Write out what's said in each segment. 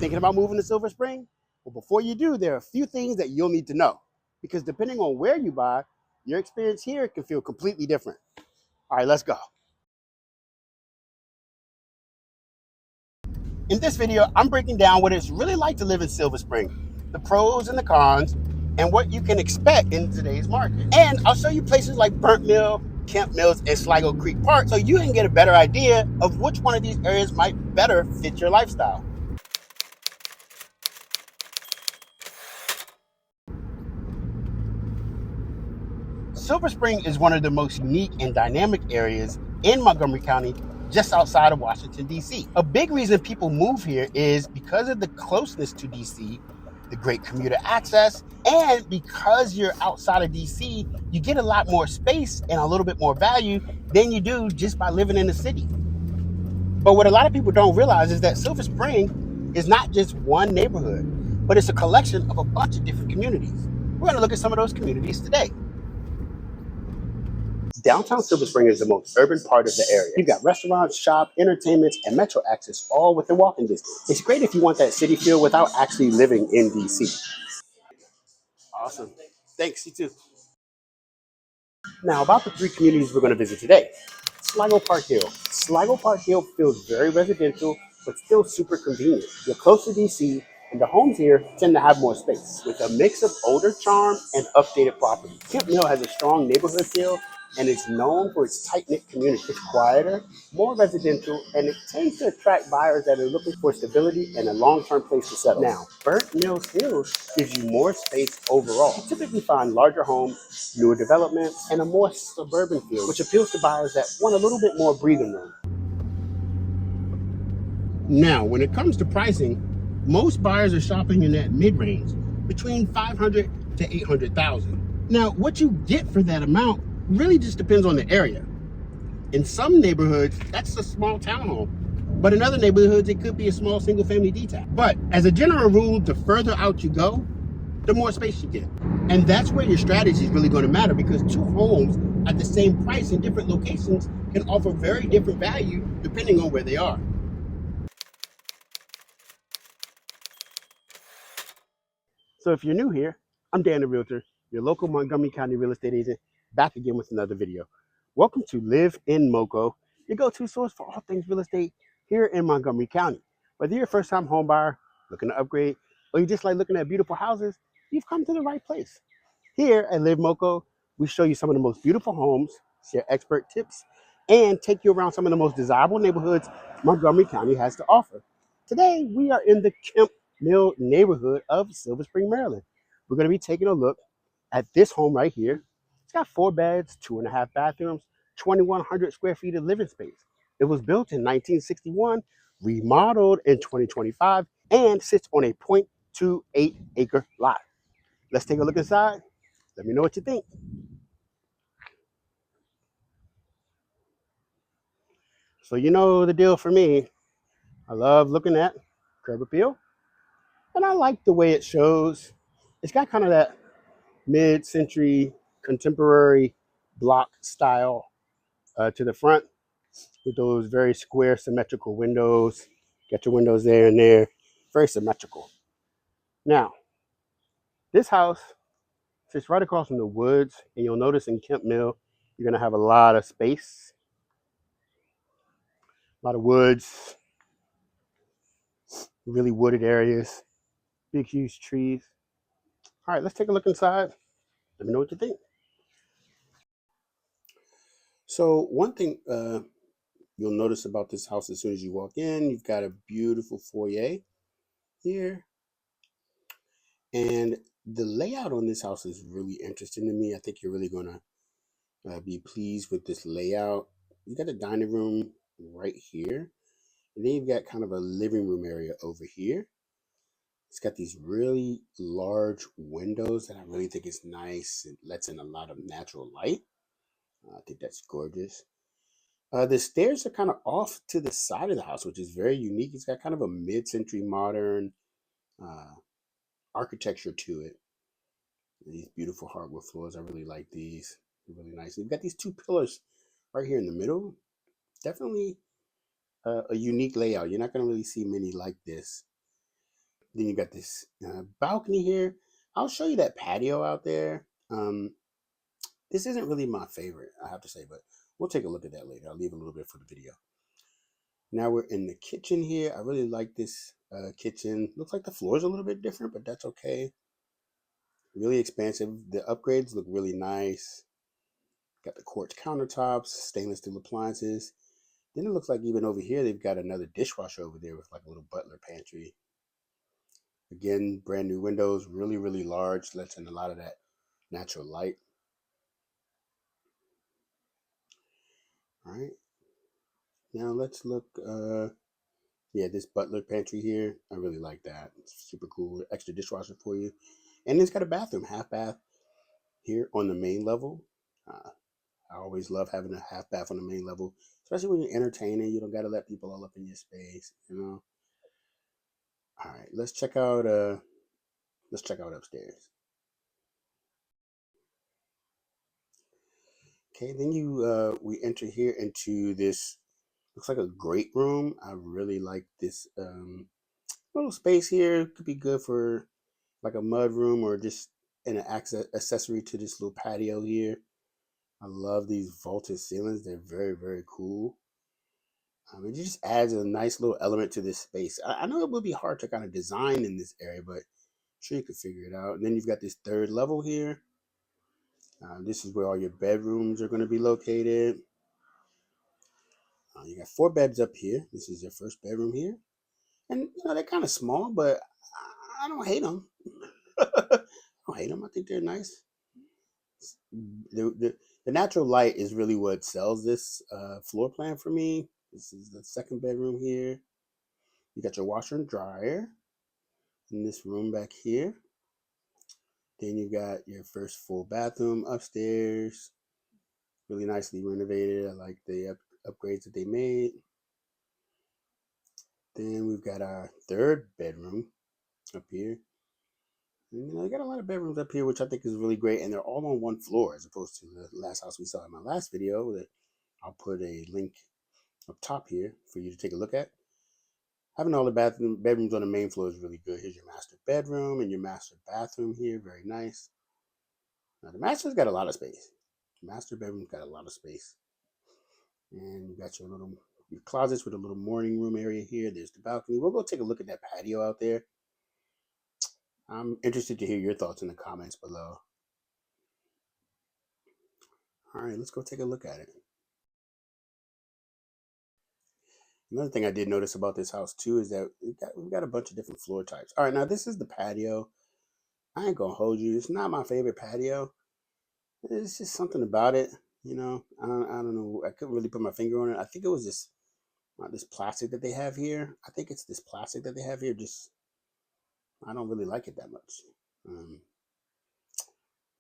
Thinking about moving to Silver Spring? Well, before you do, there are a few things that you'll need to know, because depending on where you buy, your experience here can feel completely different. All right, let's go. In this video, I'm breaking down what it's really like to live in Silver Spring, the pros and the cons, and what you can expect in today's market. And I'll show you places like Burnt Mill, Kemp Mills, and Sligo Creek Park so you can get a better idea of which one of these areas might better fit your lifestyle. Silver Spring is one of the most unique and dynamic areas in Montgomery County, just outside of Washington, D.C. A big reason people move here is because of the closeness to D.C., the great commuter access, and because you're outside of D.C., you get a lot more space and a little bit more value than you do just by living in the city. But what a lot of people don't realize is that Silver Spring is not just one neighborhood, but it's a collection of a bunch of different communities. We're going to look at some of those communities today. Downtown Silver Spring is the most urban part of the area. You've got restaurants, shop, entertainments, and metro access all within walking distance. It's great if you want that city feel without actually living in DC. Awesome. Thanks, you too. Now, about the three communities we're going to visit today. Sligo Park Hill. Sligo Park Hill feels very residential, but still super convenient. You're close to DC, and the homes here tend to have more space, with a mix of older charm and updated property. Kemp Mill has a strong neighborhood feel, and is known for its tight-knit community. It's quieter, more residential, and it tends to attract buyers that are looking for stability and a long-term place to settle. Now, Burnt Mills Hills gives you more space overall. You typically find larger homes, newer developments, and a more suburban feel, which appeals to buyers that want a little bit more breathing room. Now, when it comes to pricing, most buyers are shopping in that mid-range, between $500,000 to $800,000. Now, what you get for that amount really just depends on the area. In some neighborhoods, that's a small townhome, but in other neighborhoods, it could be a small single-family detached. But as a general rule, the further out you go, the more space you get. And that's where your strategy is really going to matter, because two homes at the same price in different locations can offer very different value depending on where they are. So if you're new here, I'm Dan the Realtor, your local Montgomery County real estate agent, back again with another video. Welcome to Live in Moco, your go-to source for all things real estate here in Montgomery County. Whether you're a first-time home buyer looking to upgrade, or you just like looking at beautiful houses, you've come to the right place. Here at Live Moco, we show you some of the most beautiful homes, share expert tips, and take you around some of the most desirable neighborhoods Montgomery County has to offer. Today, we are in the Kemp Mill neighborhood of Silver Spring, Maryland. We're going to be taking a look at this home right here. It's got 4 beds, 2.5 bathrooms, 2,100 square feet of living space. It was built in 1961, remodeled in 2025, and sits on a 0.28 acre lot. Let's take a look inside. Let me know what you think. So you know the deal for me. I love looking at curb appeal, and I like the way it shows. It's got kind of that mid-century contemporary block style to the front, with those very square symmetrical windows. Got your windows there and there, very symmetrical. Now, this house sits right across from the woods, and you'll notice in Kemp Mill, you're gonna have a lot of space, a lot of woods, really wooded areas, big, huge trees. All right, let's take a look inside. Let me know what you think. So one thing you'll notice about this house as soon as you walk in, you've got a beautiful foyer here. And the layout on this house is really interesting to me. I think you're really going to be pleased with this layout. You got a dining room right here. And then you've got kind of a living room area over here. It's got these really large windows that I really think is nice. It lets in a lot of natural light. I think that's gorgeous. The stairs are kind of off to the side of the house, which is very unique. It's got kind of a mid-century modern uh, architecture to it. These beautiful hardwood floors, I really like these. They're really nice. You've got these 2 pillars right here in the middle. Definitely a unique layout. You're not going to really see many like this. Then you got this balcony here. I'll show you that patio out there. This isn't really my favorite, I have to say, but we'll take a look at that later. I'll leave a little bit for the video. Now we're in the kitchen here. I really like this kitchen. Looks like the floor's a little bit different, but that's okay. Really expansive. The upgrades look really nice. Got the quartz countertops, stainless steel appliances. Then it looks like even over here, they've got another dishwasher over there with like a little butler pantry. Again, brand new windows, really, really large, lets in a lot of that natural light. All right. Now let's look, yeah, this butler pantry here. I really like that. It's super cool. Extra dishwasher for you. And it's got a bathroom, half bath here on the main level. I always love having a half bath on the main level, especially when you're entertaining. You don't got to let people all up in your space, you know. All right, let's check out upstairs. Okay, then we enter here into this, looks like a great room. I really like this little space here. Could be good for like a mud room or just an accessory to this little patio here. I love these vaulted ceilings. They're very, very cool. It just adds a nice little element to this space. I know it would be hard to kind of design in this area, but I'm sure you could figure it out. And then you've got this third level here. This is where all your bedrooms are going to be located. You got 4 beds up here. This is your first bedroom here. And, you know, they're kind of small, but I don't hate them. I don't hate them. I think they're nice. The natural light is really what sells this floor plan for me. This is the second bedroom here. You got your washer and dryer in this room back here. Then you got your first full bathroom upstairs. Really nicely renovated. I like the upgrades that they made. Then we've got our third bedroom up here. And, you know, they got a lot of bedrooms up here, which I think is really great. And they're all on one floor as opposed to the last house we saw in my last video that I'll put a link up top here for you to take a look at. Having all the bedrooms on the main floor is really good. Here's your master bedroom and your master bathroom here. Very nice. Now the master's got a lot of space. The master bedroom's got a lot of space. And you got your closets with a little morning room area here. There's the balcony. We'll go take a look at that patio out there. I'm interested to hear your thoughts in the comments below. All right, let's go take a look at it. Another thing I did notice about this house too is that we've got a bunch of different floor types. All right, now this is the patio. I ain't gonna hold you. It's not my favorite patio. It's just something about it, you know. I don't know. I couldn't really put my finger on it. I think it was this plastic that they have here. I think it's this plastic that they have here. Just I don't really like it that much.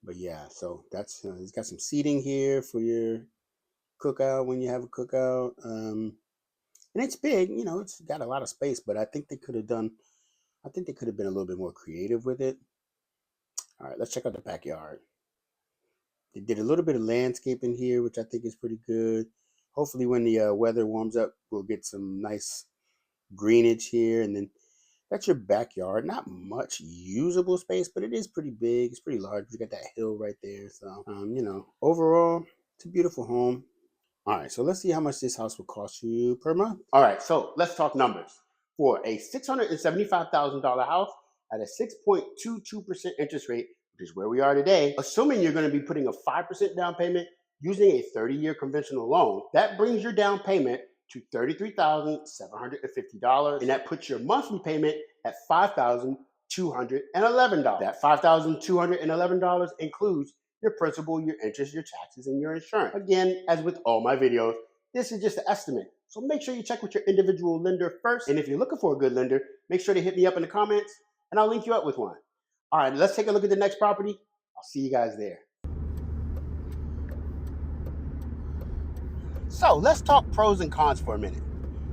But yeah, so that's it's got some seating here for your cookout when you have a cookout. And it's big, you know, it's got a lot of space, but I think they could have been a little bit more creative with it. All right, let's check out the backyard. They did a little bit of landscaping here, which I think is pretty good. Hopefully when the weather warms up, we'll get some nice greenage here. And then that's your backyard. Not much usable space, but it is pretty big. It's pretty large. You got that hill right there. So, you know, overall, it's a beautiful home. All right, so let's see how much this house will cost you per month. All right, so let's talk numbers. For a $675,000 house at a 6.22% interest rate, which is where we are today, assuming you're going to be putting a 5% down payment using a 30-year conventional loan, that brings your down payment to $33,750, and that puts your monthly payment at $5,211. That $5,211 includes your principal, your interest, your taxes, and your insurance. Again, as with all my videos, this is just an estimate. So make sure you check with your individual lender first. And if you're looking for a good lender, make sure to hit me up in the comments and I'll link you up with one. All right, let's take a look at the next property. I'll see you guys there. So let's talk pros and cons for a minute.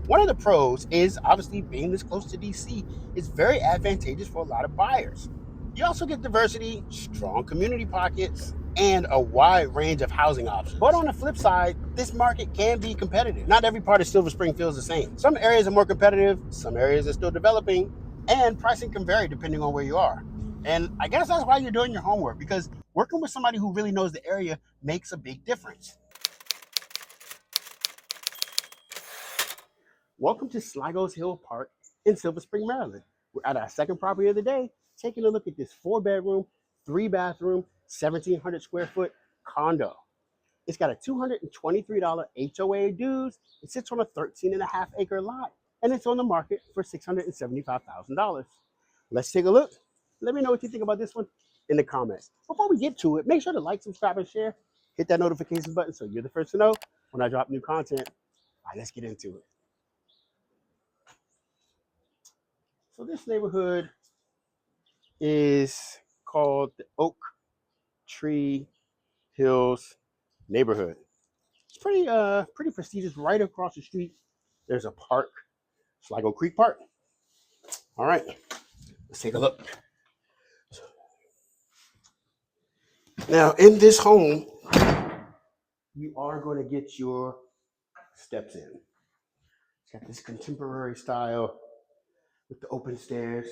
One of the pros is obviously being this close to DC is very advantageous for a lot of buyers. You also get diversity, strong community pockets, and a wide range of housing options. But on the flip side, this market can be competitive. Not every part of Silver Spring feels the same. Some areas are more competitive, some areas are still developing, And pricing can vary depending on where you are. And I guess that's why you're doing your homework, because working with somebody who really knows the area makes a big difference. Welcome to Sligo's Hill Park in Silver Spring, Maryland. We're at our second property of the day, taking a look at this 4-bedroom, 3-bathroom, 1,700 square foot condo. It's got a $223 HOA dues. It sits on a 13.5-acre lot, and it's on the market for $675,000. Let's take a look. Let me know what you think about this one in the comments. Before we get to it, make sure to like, subscribe, and share. Hit that notification button so you're the first to know when I drop new content. All right, let's get into it. So this neighborhood is called the Oak Tree Hills neighborhood. It's pretty prestigious. Right across the street, there's a park, Sligo Creek Park. All right, let's take a look. Now, in this home, you are going to get your steps in. It's got this contemporary style with the open stairs.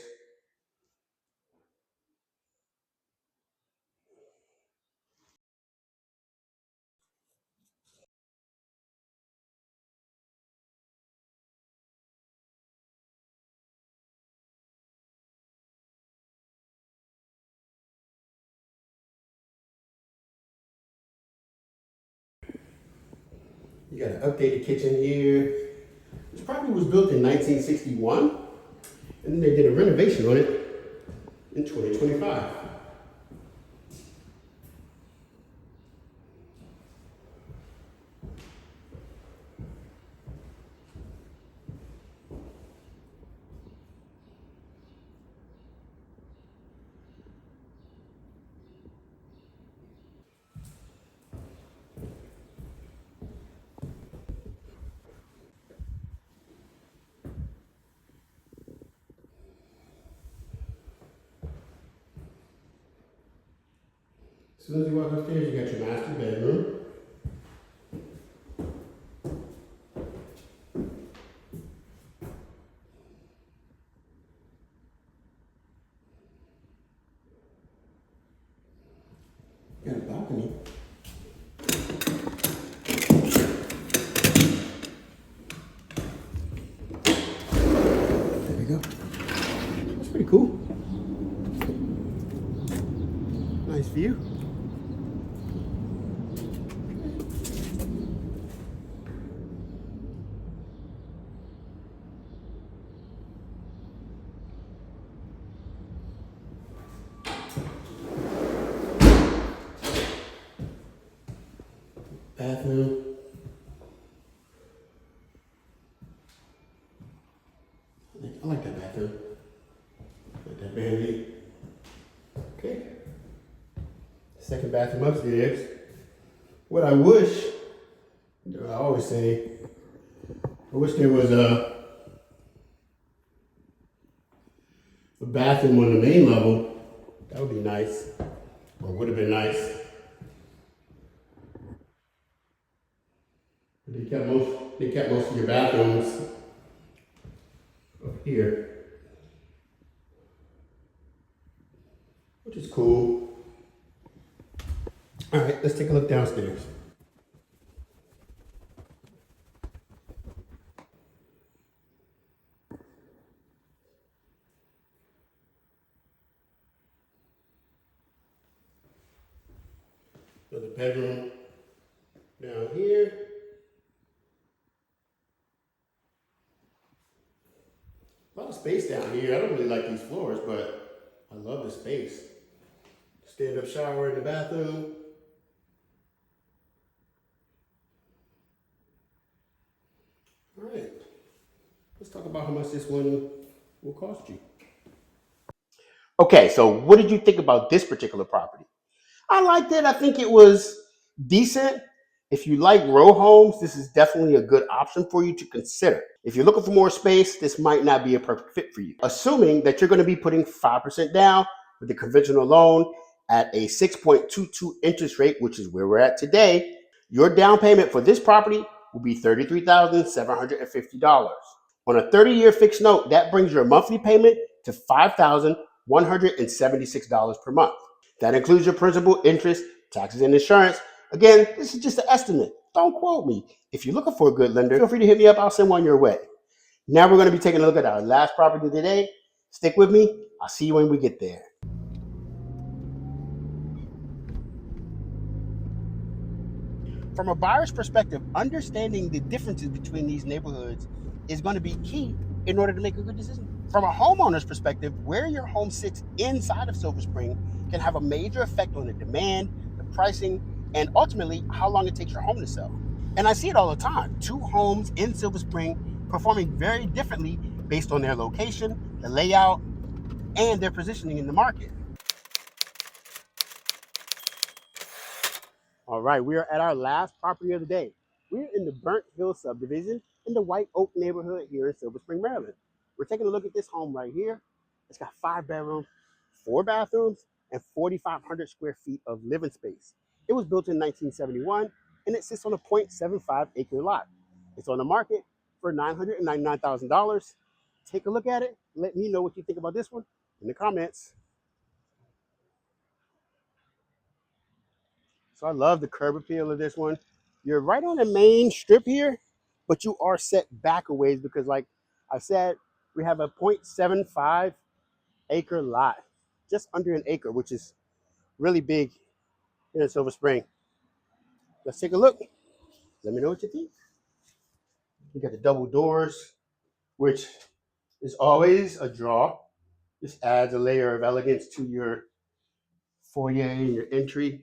You got an updated kitchen here. This property was built in 1961, and then they did a renovation on it in 2025. As soon as you walk upstairs, you got your master bedroom. You got a balcony. There we go. That's pretty cool. Nice view. Bathroom. I like that bathroom. Like that vanity. Okay. Second bathroom upstairs. What I wish, I always say, I wish there was a bathroom on the main level. That would be nice, or would have been nice. They kept most of your bathrooms up here, which is cool. All right, let's take a look downstairs. Another bedroom down here. A lot of space down here. I don't really like these floors, but I love the space. Stand-up shower in the bathroom. All right, let's talk about how much this one will cost you. Okay, so what did you think about this particular property? I liked it. I think it was decent. If you like row homes, this is definitely a good option for you to consider. If you're looking for more space, this might not be a perfect fit for you. Assuming that you're going to be putting 5% down with the conventional loan at a 6.22 interest rate, which is where we're at today, your down payment for this property will be $33,750. On a 30-year fixed note, that brings your monthly payment to $5,176 per month. That includes your principal, interest, taxes, and insurance. Again, this is just an estimate. Don't quote me. If you're looking for a good lender, feel free to hit me up. I'll send one your way. Now we're going to be taking a look at our last property today. Stick with me. I'll see you when we get there. From a buyer's perspective, understanding the differences between these neighborhoods is going to be key in order to make a good decision. From a homeowner's perspective, where your home sits inside of Silver Spring can have a major effect on the demand, the pricing, and ultimately how long it takes your home to sell. And I see it all the time. Two homes in Silver Spring performing very differently based on their location, the layout, and their positioning in the market. All right, we are at our last property of the day. We're in the Burnt Hill subdivision in the White Oak neighborhood here in Silver Spring, Maryland. We're taking a look at this home right here. It's got 5 bedrooms, 4 bathrooms, and 4,500 square feet of living space. It was built in 1971, and it sits on a 0.75 acre lot. It's on the market for $999,000. Take a look at it. Let me know what you think about this one in the comments. So I love the curb appeal of this one. You're right on the main strip here, but you are set back a ways because, like I said, we have a 0.75 acre lot, just under an acre, which is really big here in Silver Spring. Let's take a look. Let me know what you think. You got the double doors, which is always a draw. Just adds a layer of elegance to your foyer and your entry.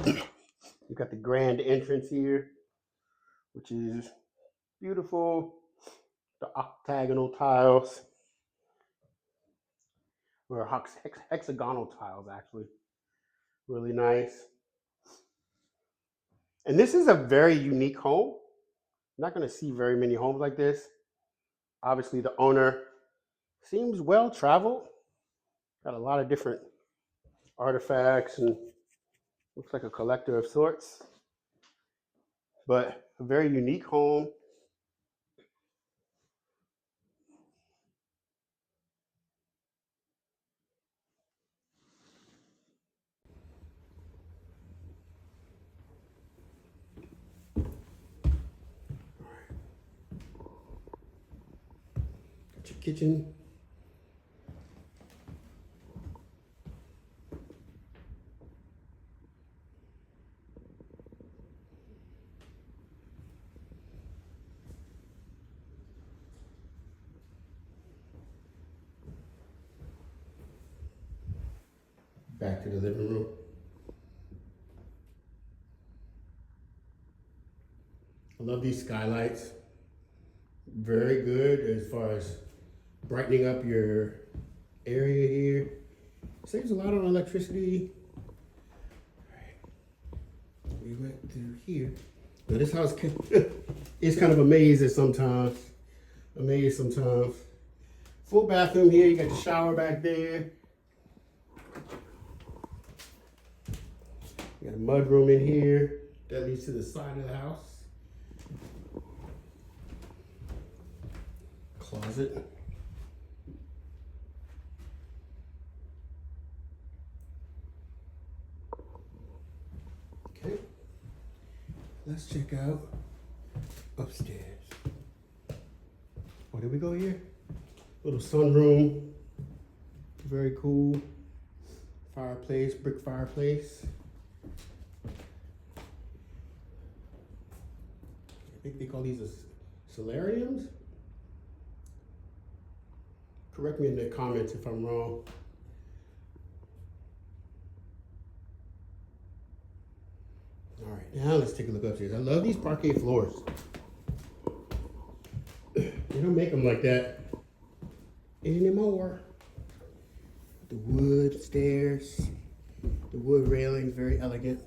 You got the grand entrance here, which is beautiful. The octagonal tiles, or hexagonal tiles, actually. Really nice. And this is a very unique home. You're not going to see very many homes like this. Obviously, the owner seems well traveled. Got a lot of different artifacts and looks like a collector of sorts. But a very unique home. Got your kitchen. Back to the living room. I love these skylights. Very good as far as brightening up your area here. Saves a lot on electricity. We went through here. Now this house is kind of a maze sometimes. Full bathroom here. You got the shower back there. You got a mud room in here. That leads to the side of the house. Closet. Okay. Let's check out upstairs. Where did we go here? Little sunroom. Very cool. Fireplace, brick fireplace. I think they call these solariums. Correct me in the comments if I'm wrong. All right, now let's take a look upstairs. I love these parquet floors. They don't make them like that anymore. The wood stairs, the wood railing, very elegant.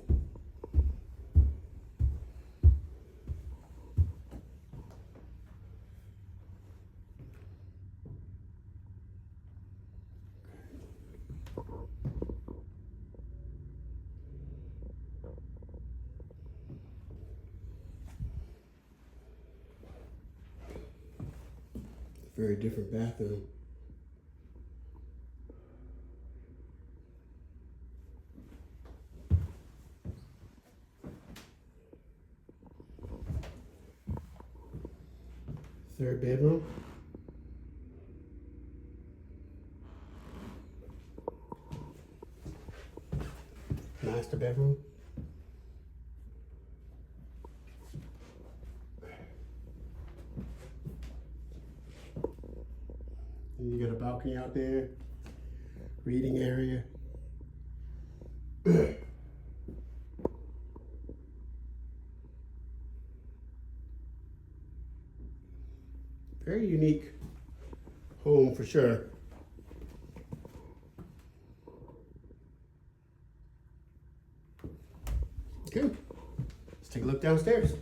Very different bathroom. Third bedroom. Master bedroom. And you got a balcony out there, reading area. Very unique home for sure. Okay, let's take a look downstairs.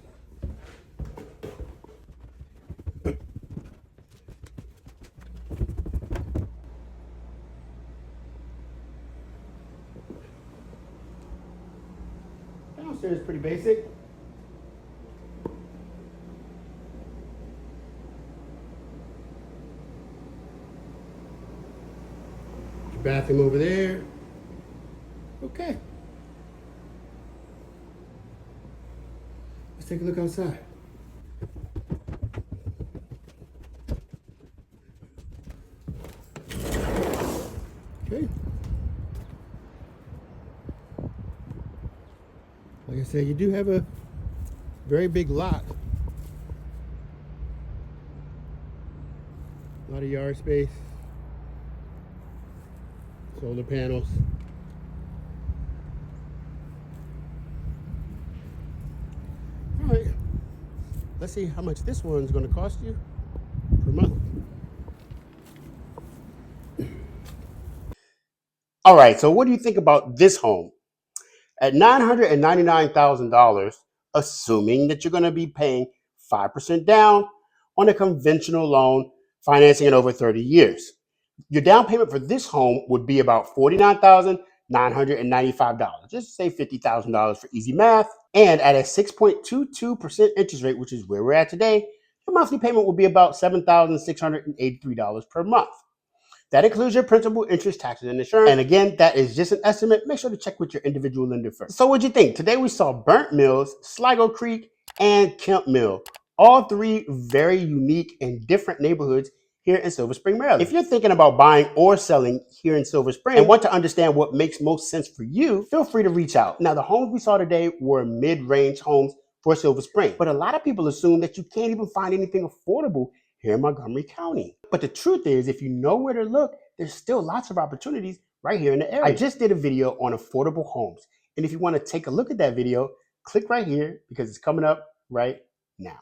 Downstairs is pretty basic. Your bathroom over there. Okay. Let's take a look outside. Okay. Like I said, you do have a very big lot. A lot of yard space. Solar panels. All right. Let's see how much this one's going to cost you per month. All right, so what do you think about this home? At $999,000, assuming that you're going to be paying 5% down on a conventional loan, financing it over 30 years. Your down payment for this home would be about $49,995. Just say $50,000 for easy math. And at a 6.22% interest rate, which is where we're at today, your monthly payment would be about $7,683 per month. That includes your principal, interest, taxes, and insurance. And again, that is just an estimate. Make sure to check with your individual lender first. So what'd you think? Today we saw Burnt Mills, Sligo Creek, and Kemp Mill. All three very unique and different neighborhoods here in Silver Spring, Maryland. If you're thinking about buying or selling here in Silver Spring and want to understand what makes most sense for you, feel free to reach out. Now, the homes we saw today were mid-range homes for Silver Spring, but a lot of people assume that you can't even find anything affordable here in Montgomery County. But the truth is, if you know where to look, there's still lots of opportunities right here in the area. I just did a video on affordable homes. And if you want to take a look at that video, click right here because it's coming up right now.